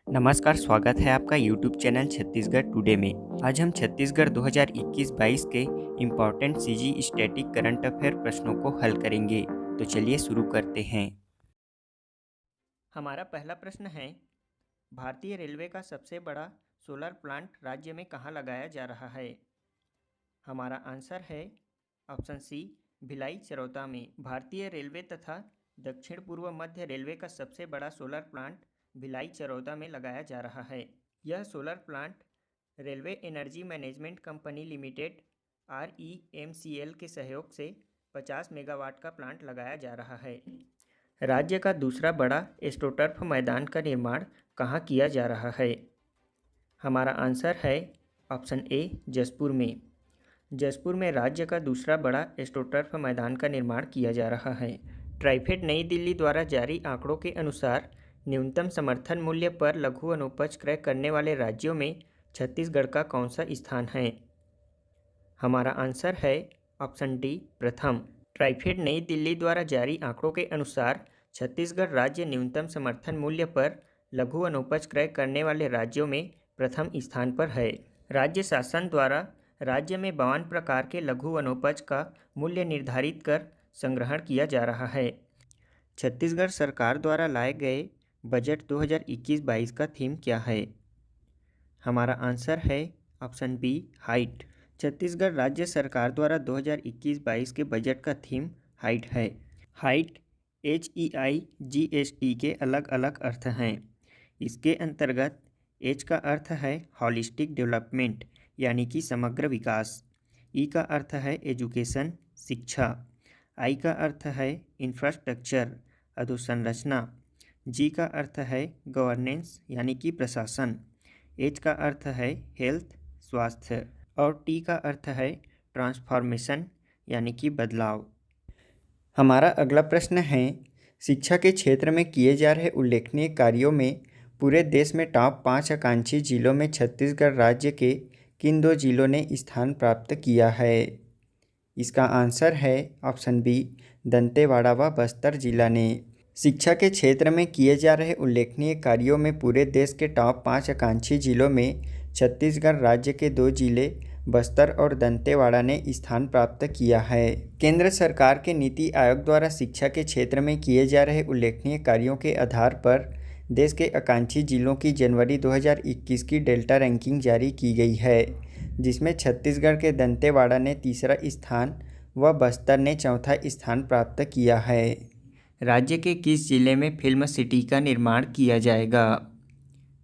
नमस्कार, स्वागत है आपका YouTube चैनल छत्तीसगढ़ टुडे में। आज हम छत्तीसगढ़ 2021-22 के important CG static current affair प्रश्नों को हल करेंगे। तो चलिए शुरू करते हैं। हमारा पहला प्रश्न है, भारतीय रेलवे का सबसे बड़ा सोलर प्लांट राज्य में कहाँ लगाया जा रहा है? हमारा आंसर है ऑप्शन सी, भिलाई चरौदा में। भारतीय रेलवे तथा दक्षिण पूर्व मध्य रेलवे का सबसे बड़ा सोलर प्लांट भिलाई चरौदा में लगाया जा रहा है। यह solar plant railway energy management company limited REMCL के सहयोग से 50 मेगावाट का प्लांट लगाया जा रहा है। राज्य का दूसरा बड़ा एस्ट्रोटर्फ मैदान का निर्माण कहाँ किया जा रहा है? हमारा आंसर है ऑप्शन ए, जसपुर में। जसपुर में राज्य का दूसरा बड़ा एस्ट्रोटर्फ मैदान का निर्माण किया जा रहा है। ट्राइफेड नई दिल्ली द्वारा जारी आंकड़ों के अनुसार न्यूनतम समर्थन मूल्य पर लघु वनोपज क्रय करने वाले राज्यों में छत्तीसगढ़ का कौन सा स्थान है? हमारा आंसर है ऑप्शन डी, प्रथम। ट्राइफेड नई दिल्ली द्वारा जारी आंकड़ों के अनुसार छत्तीसगढ़ राज्य न्यूनतम समर्थन मूल्य पर लघु वनोपज क्रय करने वाले राज्यों में प्रथम स्थान पर है। राज्य शासन द्वारा राज्य में 52 प्रकार के लघु वनोपज का मूल्य निर्धारित कर संग्रहण किया जा रहा है। छत्तीसगढ़ सरकार द्वारा लाए गए बजट 2021-22 का थीम क्या है? हमारा आंसर है ऑप्शन बी, हाइट। छत्तीसगढ़ राज्य सरकार द्वारा 2021-22 के बजट का थीम हाइट है। हाइट HEIGHT के अलग अलग अर्थ हैं। इसके अंतर्गत H का अर्थ है हॉलिस्टिक डेवलपमेंट यानी कि समग्र विकास। E का अर्थ है एजुकेशन, शिक्षा। I का अर्थ है इंफ्रास्ट्रक्चर, अधोसंरचना। G का अर्थ है गवर्नेंस यानी कि प्रशासन। H का अर्थ है हेल्थ, स्वास्थ्य। और T का अर्थ है ट्रांसफॉर्मेशन यानी कि बदलाव। हमारा अगला प्रश्न है, शिक्षा के क्षेत्र में किए जा रहे उल्लेखनीय कार्यों में पूरे देश में टॉप 5 आकांक्षी जिलों में छत्तीसगढ़ राज्य के किन 2 जिलों ने स्थान प्राप्त किया है? इसका आंसर है ऑप्शन बी, दंतेवाड़ा व बस्तर जिला ने। शिक्षा के क्षेत्र में किए जा रहे उल्लेखनीय कार्यों में पूरे देश के टॉप 5 आकांक्षी जिलों में छत्तीसगढ़ राज्य के 2 जिले बस्तर और दंतेवाड़ा ने स्थान प्राप्त किया है। केंद्र सरकार के नीति आयोग द्वारा शिक्षा के क्षेत्र में किए जा रहे उल्लेखनीय कार्यों के आधार पर देश के आकांक्षी जिलों की जनवरी 2021 की डेल्टा रैंकिंग जारी की गई है, जिसमें छत्तीसगढ़ के दंतेवाड़ा ने तीसरा स्थान व बस्तर ने चौथा स्थान प्राप्त किया है। राज्य के किस जिले में फिल्म सिटी का निर्माण किया जाएगा?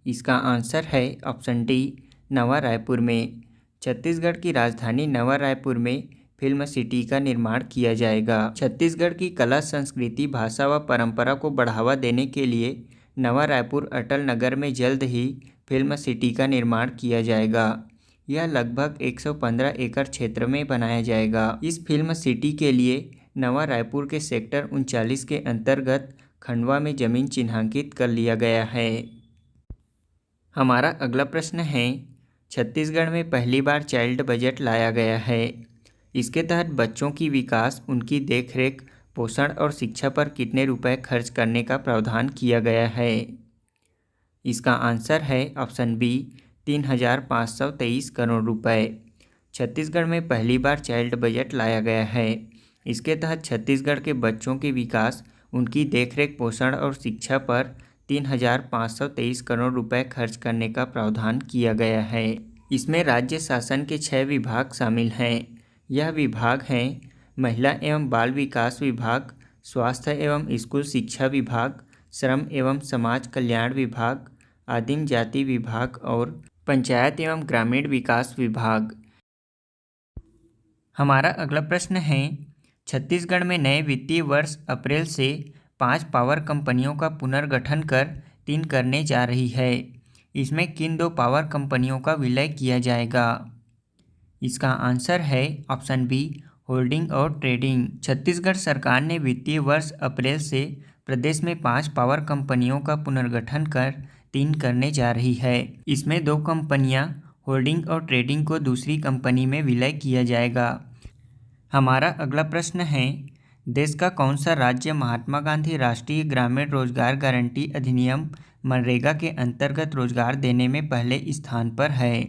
इसका आंसर है ऑप्शन डी, नवा रायपुर में। छत्तीसगढ़ की राजधानी नवा रायपुर में फिल्म सिटी का निर्माण किया जाएगा। छत्तीसगढ़ की कला, संस्कृति, भाषा व परंपरा को बढ़ावा देने के लिए नवा रायपुर अटल नगर में जल्द ही फिल्म सिटी का निर्माण किया जाएगा। यह लगभग 115 एकड़ क्षेत्र में बनाया जाएगा। इस फिल्म सिटी के लिए नवा रायपुर के सेक्टर 39 के अंतर्गत खंडवा में जमीन चिन्हांकित कर लिया गया है। हमारा अगला प्रश्न है, छत्तीसगढ़ में पहली बार चाइल्ड बजट लाया गया है। इसके तहत बच्चों की विकास, उनकी देखरेख, पोषण और शिक्षा पर कितने रुपए खर्च करने का प्रावधान किया गया है? इसका आंसर है ऑप्शन बी, 3,523 करोड़ रुपए। छत्तीसगढ़ में पहली बार चाइल्ड बजट लाया गया है। इसके तहत छत्तीसगढ़ के बच्चों के विकास, उनकी देखरेख, पोषण और शिक्षा पर 3,523 करोड़ रुपए खर्च करने का प्रावधान किया गया है। इसमें राज्य शासन के 6 विभाग शामिल हैं। यह विभाग हैं महिला एवं बाल विकास विभाग, स्वास्थ्य एवं स्कूल शिक्षा विभाग, श्रम एवं समाज कल्याण विभाग, आदिम जाति विभाग और पंचायत एवं ग्रामीण विकास विभाग। हमारा अगला प्रश्न है, छत्तीसगढ़ में नए वित्तीय वर्ष अप्रैल से 5 पावर कंपनियों का पुनर्गठन कर 3 करने जा रही है। इसमें किन 2 पावर कंपनियों का विलय किया जाएगा? इसका आंसर है ऑप्शन बी, होल्डिंग और ट्रेडिंग। छत्तीसगढ़ सरकार ने वित्तीय वर्ष अप्रैल से प्रदेश में 5 पावर कंपनियों का पुनर्गठन कर 3 करने जा रही है। इसमें 2 कंपनियां होल्डिंग और ट्रेडिंग को दूसरी कंपनी में विलय किया जाएगा। हमारा अगला प्रश्न है, देश का कौन सा राज्य महात्मा गांधी राष्ट्रीय ग्रामीण रोजगार गारंटी अधिनियम मनरेगा के अंतर्गत रोजगार देने में पहले स्थान पर है?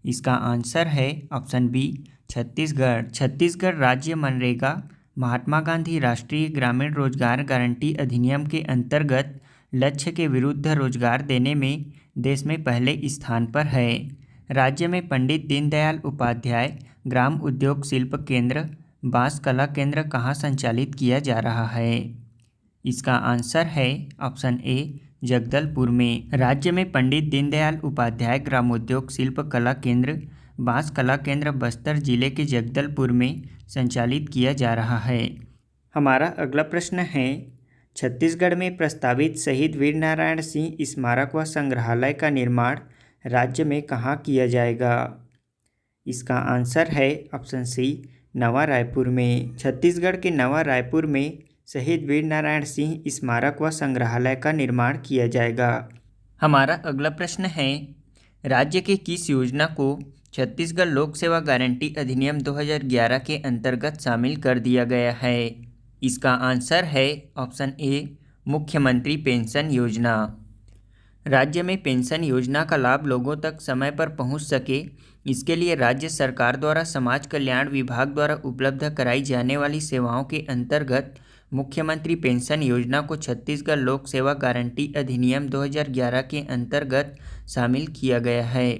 इसका आंसर है ऑप्शन बी छत्तीसगढ़। छत्तीसगढ़ राज्य मनरेगा महात्मा गांधी राष्ट्रीय ग्रामीण रोजगार गारंटी अधिनियम के अंतर्गत लक्ष्य के विरुद्ध रोजगार देने में देश में पहले स्थान पर है। राज्य में पंडित दीनदयाल उपाध्याय ग्राम उद्योग शिल्प केंद्र बांस कला केंद्र कहाँ संचालित किया जा रहा है? इसका आंसर है ऑप्शन ए जगदलपुर में। राज्य में पंडित दीनदयाल उपाध्याय ग्रामोद्योग शिल्प कला केंद्र बांस कला केंद्र बस्तर जिले के जगदलपुर में संचालित किया जा रहा है। हमारा अगला प्रश्न है, छत्तीसगढ़ में प्रस्तावित शहीद वीरनारायण सिंह स्मारक व संग्रहालय का निर्माण राज्य में कहाँ किया जाएगा? इसका आंसर है ऑप्शन सी नवा रायपुर में। छत्तीसगढ़ के नवा रायपुर में शहीद वीरनारायण सिंह स्मारक व संग्रहालय का निर्माण किया जाएगा। हमारा अगला प्रश्न है, राज्य के किस योजना को छत्तीसगढ़ लोक सेवा गारंटी अधिनियम 2011 के अंतर्गत शामिल कर दिया गया है? इसका आंसर है ऑप्शन ए मुख्यमंत्री पेंशन योजना। राज्य में पेंशन योजना का लाभ लोगों तक समय पर पहुंच सके, इसके लिए राज्य सरकार द्वारा समाज कल्याण विभाग द्वारा उपलब्ध कराई जाने वाली सेवाओं के अंतर्गत मुख्यमंत्री पेंशन योजना को छत्तीसगढ़ लोक सेवा गारंटी अधिनियम 2011 के अंतर्गत शामिल किया गया है।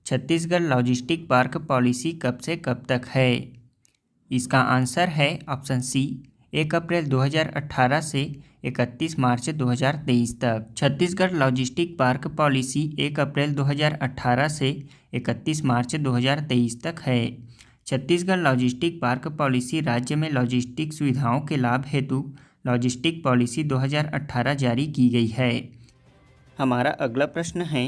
छत्तीसगढ़ लॉजिस्टिक पार्क पॉलिसी कब से कब तक है? इसका आंसर है ऑप्शन सी 1 अप्रैल 2018 से 31 मार्च 2023 तक। छत्तीसगढ़ लॉजिस्टिक पार्क पॉलिसी 1 अप्रैल 2018 से 31 मार्च 2023 तक है। छत्तीसगढ़ लॉजिस्टिक पार्क पॉलिसी राज्य में लॉजिस्टिक सुविधाओं के लाभ हेतु लॉजिस्टिक पॉलिसी 2018 जारी की गई है। हमारा अगला प्रश्न है,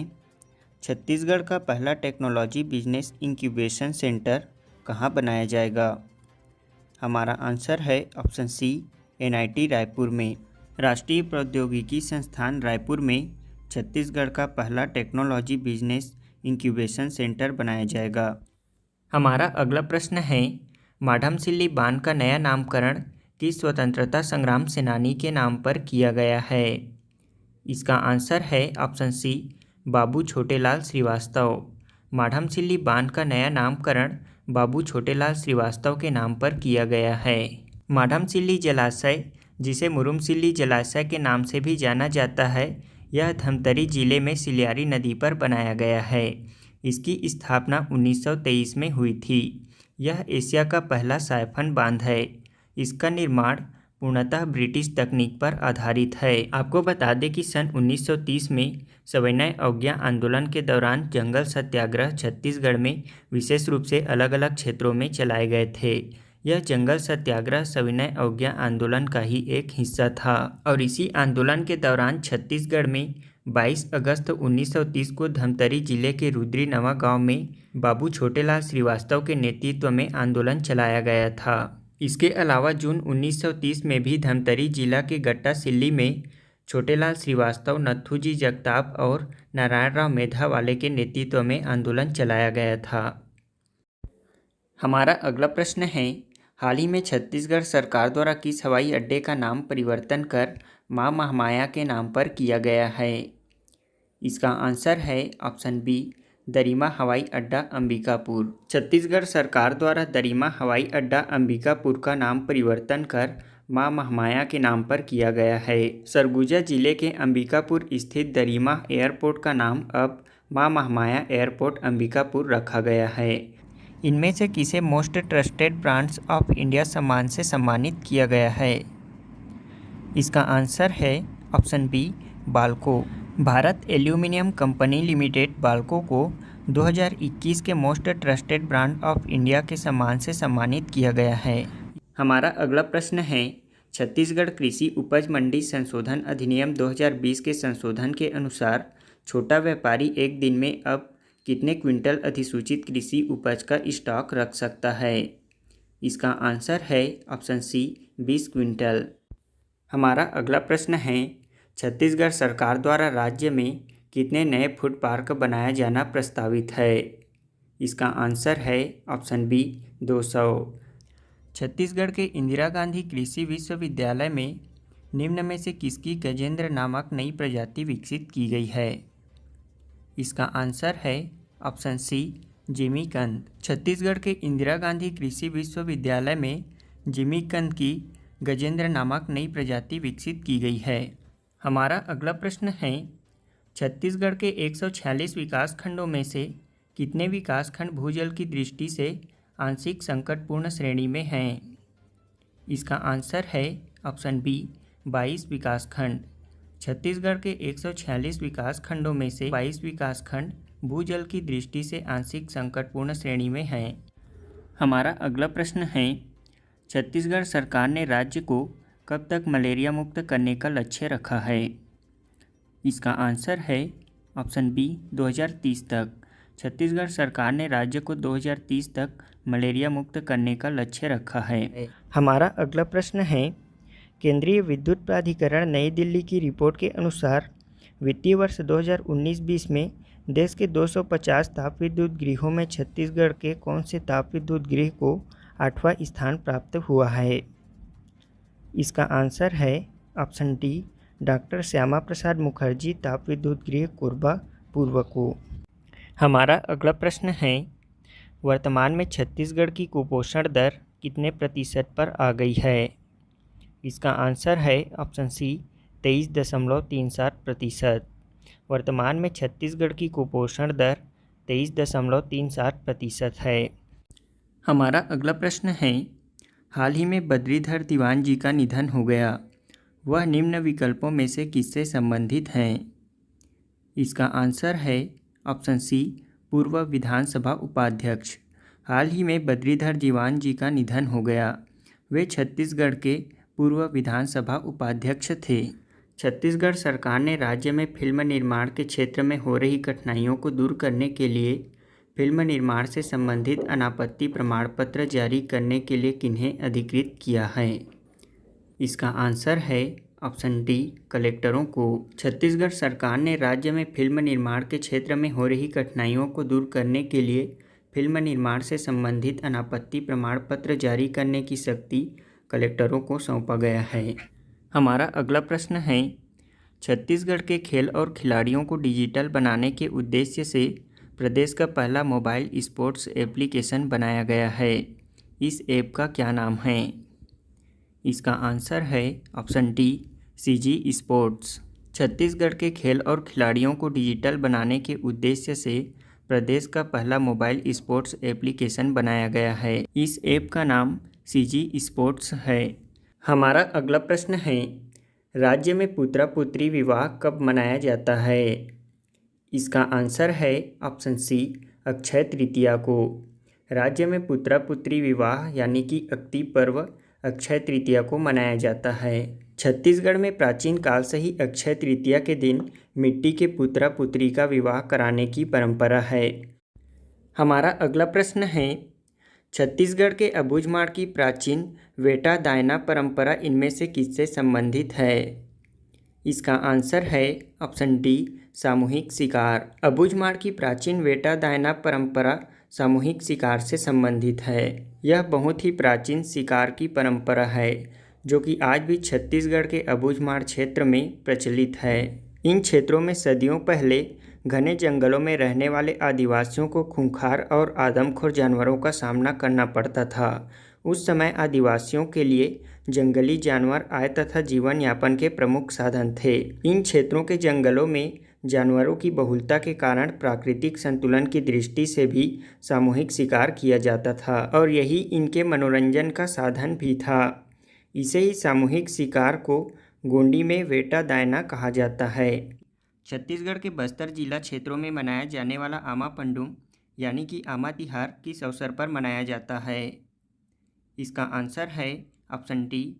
छत्तीसगढ़ का पहला टेक्नोलॉजी बिजनेस इंक्यूबेशन सेंटर कहाँ बनाया जाएगा? हमारा आंसर है ऑप्शन सी NIT रायपुर में। राष्ट्रीय प्रौद्योगिकी संस्थान रायपुर में छत्तीसगढ़ का पहला टेक्नोलॉजी बिजनेस इंक्यूबेशन सेंटर बनाया जाएगा। हमारा अगला प्रश्न है, माढ़मसिल्ली बांध का नया नामकरण किस स्वतंत्रता संग्राम सेनानी के नाम पर किया गया है? इसका आंसर है ऑप्शन सी बाबू छोटेलाल श्रीवास्तव। माढ़मसिल्ली बांध का नया नामकरण बाबू छोटेलाल श्रीवास्तव के नाम पर किया गया है। माढ़मसिल्ली जलाशय, जिसे मुरुमसिल्ली जलाशय के नाम से भी जाना जाता है, यह धमतरी जिले में सिलियारी नदी पर बनाया गया है। इसकी स्थापना 1923 में हुई थी। यह एशिया का पहला साइफन बांध है। इसका निर्माण पूर्णतः ब्रिटिश तकनीक पर आधारित है। आपको बता दें कि सन 1930 में सविनय अवज्ञा आंदोलन के दौरान जंगल सत्याग्रह छत्तीसगढ़ में विशेष रूप से अलग अलग क्षेत्रों में चलाए गए थे। यह जंगल सत्याग्रह सविनय अवज्ञा आंदोलन का ही एक हिस्सा था और इसी आंदोलन के दौरान छत्तीसगढ़ में 22 अगस्त 1930 को धमतरी जिले के रुद्री नवा गांव में बाबू छोटेलाल श्रीवास्तव के नेतृत्व में आंदोलन चलाया गया था। इसके अलावा जून 1930 में भी धमतरी जिला के गट्टा सिल्ली में छोटेलाल श्रीवास्तव, नथुजी जगताप और नारायण राव मेधावाले के नेतृत्व में आंदोलन चलाया गया था। हमारा अगला प्रश्न है, हाल ही में छत्तीसगढ़ सरकार द्वारा किस हवाई अड्डे का नाम परिवर्तन कर मां महामाया के नाम पर किया गया है? इसका आंसर है ऑप्शन बी दरिमा हवाई अड्डा अंबिकापुर। छत्तीसगढ़ सरकार द्वारा दरिमा हवाई अड्डा अंबिकापुर का नाम परिवर्तन कर मां महामाया के नाम पर किया गया है। सरगुजा जिले के अंबिकापुर स्थित दरिमा एयरपोर्ट का नाम अब मां महामाया एयरपोर्ट अंबिकापुर रखा गया है। इनमें से किसे most trusted brands of India सम्मान से सम्मानित किया गया है? इसका आंसर है ऑप्शन बी बाल्को। भारत एल्यूमिनियम कंपनी लिमिटेड बाल्को को 2021 के most trusted brand of India के सम्मान से सम्मानित किया गया है। हमारा अगला प्रश्न है, छत्तीसगढ़ कृषि उपज मंडी संशोधन अधिनियम 2020 के संशोधन के अनुसार छोटा व्यापारी एक दिन में अब कितने क्विंटल अधिसूचित कृषि उपज का स्टॉक रख सकता है? इसका आंसर है ऑप्शन सी 20 क्विंटल। हमारा अगला प्रश्न है, छत्तीसगढ़ सरकार द्वारा राज्य में कितने नए फूड पार्क बनाया जाना प्रस्तावित है? इसका आंसर है ऑप्शन बी 200। छत्तीसगढ़ के इंदिरा गांधी कृषि विश्वविद्यालय में निम्न में से किसकी गजेंद्र नामक नई प्रजाति विकसित की गई है? इसका आंसर है ऑप्शन सी जिमीकंद। छत्तीसगढ़ के इंदिरा गांधी कृषि विश्वविद्यालय में जिमीकंद की गजेंद्र नामक नई प्रजाति विकसित की गई है। हमारा अगला प्रश्न है, छत्तीसगढ़ के 146 विकास खंडों में से कितने विकास खंड भूजल की दृष्टि से आंशिक संकटपूर्ण श्रेणी में हैं? इसका आंसर है ऑप्शन बी 22 विकास खंड। छत्तीसगढ़ के 146 विकास खंडों में से 22 विकास खंड भूजल की दृष्टि से आंशिक संकटपूर्ण श्रेणी में हैं। हमारा अगला प्रश्न है, छत्तीसगढ़ सरकार ने राज्य को कब तक मलेरिया मुक्त करने का लक्ष्य रखा है? इसका आंसर है ऑप्शन बी 2030 तक। छत्तीसगढ़ सरकार ने राज्य को 2030 तक मलेरिया मुक्त करने का लक्ष्य रखा है। हमारा अगला प्रश्न है, केंद्रीय विद्युत प्राधिकरण नई दिल्ली की रिपोर्ट के अनुसार वित्तीय वर्ष 2019-20 में देश के 250 ताप विद्युत गृहों में छत्तीसगढ़ के कौन से ताप विद्युत गृह को 8वां स्थान प्राप्त हुआ है? इसका आंसर है option D doctor Shyama Prasad Mukherjee ताप विद्युत गृह कोरबा पूर्व को। हमारा अगला प्रश्न है, वर्तमान में छत्तीसगढ़ की कुपोषण दर कितने प्रतिशत पर आ गई है? इसका आंसर है ऑप्शन सी 23.37%। वर्तमान में छत्तीसगढ़ की कुपोषण दर 23.37% है। हमारा अगला प्रश्न है, हाल ही में बद्रीधर दीवान जी का निधन हो गया, वह निम्न विकल्पों में से किससे संबंधित हैं? इसका आंसर है ऑप्शन सी पूर्व विधानसभा उपाध्यक्ष। हाल ही में बद्रीधर दीवान जी का निधन हो गया, वे छत्तीसगढ़ के पूर्व विधानसभा उपाध्यक्ष थे। छत्तीसगढ़ सरकार ने राज्य में फिल्म निर्माण के क्षेत्र में हो रही कठिनाइयों को दूर करने के लिए फिल्म निर्माण से संबंधित अनापत्ति प्रमाण पत्र जारी करने के लिए किन्हें अधिकृत किया है? इसका आंसर है ऑप्शन डी कलेक्टरों को। छत्तीसगढ़ सरकार ने राज्य में फिल्म निर्माण के क्षेत्र में हो रही कठिनाइयों को दूर करने के लिए फिल्म निर्माण से संबंधित अनापत्ति प्रमाण पत्र जारी करने की शक्ति कलेक्टरों को सौंपा गया है। हमारा अगला प्रश्न है, छत्तीसगढ़ के खेल और खिलाड़ियों को डिजिटल बनाने के उद्देश्य से प्रदेश का पहला मोबाइल स्पोर्ट्स एप्लीकेशन बनाया गया है। इस ऐप का क्या नाम है? इसका आंसर है option D CG sports. Chhattisgarh के खेल और खिलाड़ियों को डिजिटल बनाने के उद्देश्य से प्रदेश का पहला मोबाइल स्पोर्ट्स एप्लीकेशन बनाया गया है। इस ऐप का नाम सीजी स्पोर्ट्स है। हमारा अगला प्रश्न है, राज्य में पुत्र पुत्री विवाह कब मनाया जाता है? इसका आंसर है ऑप्शन सी अक्षय तृतीया को। राज्य में पुत्र पुत्री विवाह यानी कि अक्ति पर्व अक्षय तृतीया को मनाया जाता है। छत्तीसगढ़ में प्राचीन काल से ही अक्षय तृतीया के दिन मिट्टी के पुत्र पुत्री का विवाह कराने की परंपरा है। हमारा अगला प्रश्न है, छत्तीसगढ़ के अबूझमाड़ की प्राचीन वेटा दायना परंपरा इनमें से किससे संबंधित है? इसका आंसर है ऑप्शन डी सामूहिक शिकार। अबूझमाड़ की प्राचीन वेटा दायना परंपरा सामूहिक शिकार से संबंधित है। यह बहुत ही प्राचीन शिकार की परंपरा है जो कि आज भी छत्तीसगढ़ के अबूझमाड़ क्षेत्र में प्रचलित है। इन क्षेत्रों में सदियों पहले घने जंगलों में रहने वाले आदिवासियों को खूंखार और आदमखोर जानवरों का सामना करना पड़ता था। उस समय आदिवासियों के लिए जंगली जानवर आय तथा जीवन यापन के प्रमुख साधन थे। इन क्षेत्रों के जंगलों में जानवरों की बहुलता के कारण प्राकृतिक संतुलन की दृष्टि से भी सामूहिक शिकार किया जाता था और यही इनके मनोरंजन का साधन भी था। इसे ही सामूहिक शिकार को गोंडी में वेटा दायना कहा जाता है। छत्तीसगढ़ के बस्तर जिला क्षेत्रों में मनाया जाने वाला आमा पंडुम यानी कि आमा तिहार किस अवसर पर मनाया जाता है? इसका आंसर है ऑप्शन डी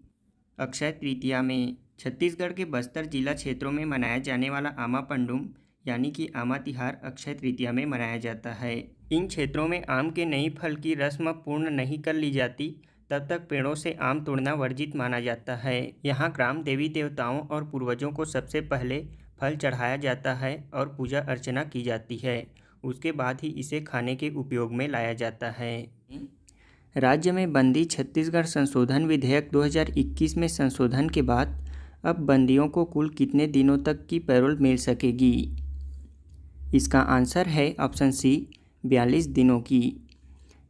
अक्षय तृतीया में। छत्तीसगढ़ के बस्तर जिला क्षेत्रों में मनाया जाने वाला आमा पंडुम यानी कि आमा तिहार अक्षय तृतीया में मनाया जाता है। इन क्षेत्रों में आम के नई फल की रस्म पूर्ण नहीं कर ली जाती तब तक पेड़ों से आम तोड़ना वर्जित माना जाता है। यहाँ ग्राम देवी देवताओं और पूर्वजों को सबसे पहले फल चढ़ाया जाता है और पूजा अर्चना की जाती है। उसके बाद ही इसे खाने के उपयोग में लाया जाता है। राज्य में बंदी छत्तीसगढ़ संशोधन विधेयक 2021 में संशोधन के बाद अब बंदियों को कुल कितने दिनों तक की पैरोल मिल सकेगी? इसका आंसर है ऑप्शन सी 42 दिनों की।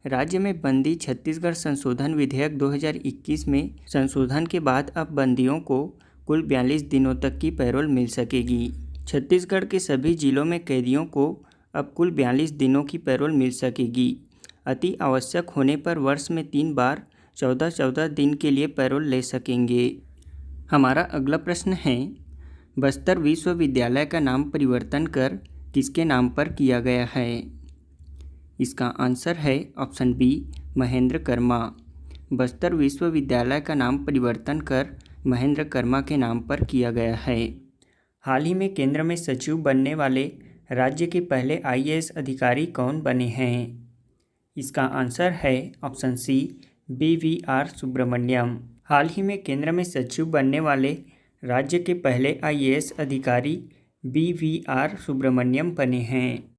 राज्य में बंदी छत्तीसगढ़ संशोधन विधेयक 2021 में संशोधन के बाद अब बंदियों को कुल 42 दिनों तक की पैरोल मिल सकेगी। छत्तीसगढ़ के सभी जिलों में कैदियों को अब कुल 42 दिनों की पैरोल मिल सकेगी। अति आवश्यक होने पर वर्ष में 3 बार 14-14 दिन के लिए पैरोल ले सकेंगे। हमारा अगला प्रश्न है, बस्तर विश्वविद्यालय का नाम परिवर्तन कर किसके नाम पर किया गया है? इसका आंसर है ऑप्शन बी महेंद्र कर्मा। बस्तर विश्वविद्यालय का नाम परिवर्तन कर महेंद्र कर्मा के नाम पर किया गया है। हाल ही में केंद्र में सचिव बनने वाले राज्य के पहले IAS अधिकारी कौन बने हैं? इसका आंसर है ऑप्शन सी BVR सुब्रमण्यम। हाल ही में केंद्र में सचिव बनने वाले राज्य के पहले IAS अधिकारी BVR सुब्रमण्यम बने हैं।